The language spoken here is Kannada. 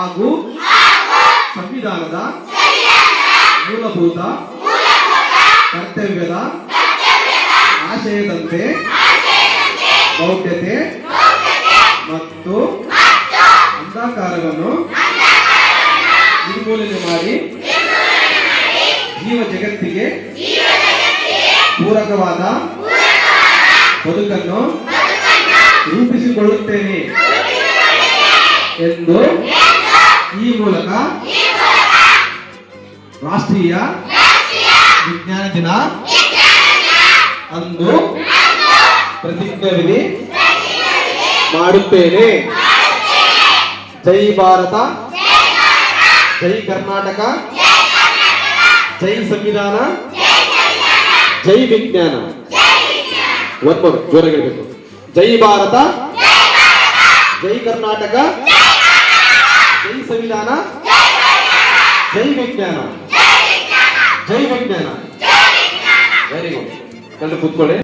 ಹಾಗೂ ಸಂವಿಧಾನದ ಮೂಲಭೂತ ಕರ್ತವ್ಯದ ಆಶಯದಂತೆ ಗೌಪ್ಯತೆ ಮತ್ತು ಅಂಧಕಾರವನ್ನು ನಿರ್ಮೂಲನೆ ಮಾಡಿ ಜೀವ ಜಗತ್ತಿಗೆ ಪೂರಕವಾದ ಬದುಕನ್ನು ರೂಪಿಸಿಕೊಳ್ಳುತ್ತೇನೆ ಎಂದು ಈ ಮೂಲಕ ರಾಷ್ಟ್ರೀಯ ವಿಜ್ಞಾನ ದಿನ ಅಂದು ಪ್ರತಿಜ್ಞೆ ಮಾಡುತ್ತೇನೆ. ಜೈ ಭಾರತ, ಜೈ ಕರ್ನಾಟಕ, ಜೈ ಸಂವಿಧಾನ, ಜೈ ವಿಜ್ಞಾನ. ಒಬ್ಬರು ಜೋರಾಗಿ ಹೇಳಬೇಕು. ಜೈ ಭಾರತ, ಜೈ ಕರ್ನಾಟಕ, ಜೈ ಸಂವಿಧಾನ, ಜೈ ವಿಜ್ಞಾನ, ಜೈ ವಿಜ್ಞಾನ. Very good. ಕಲ್ಲು ಕೂತ್ಕೊಳ್ಳಿ.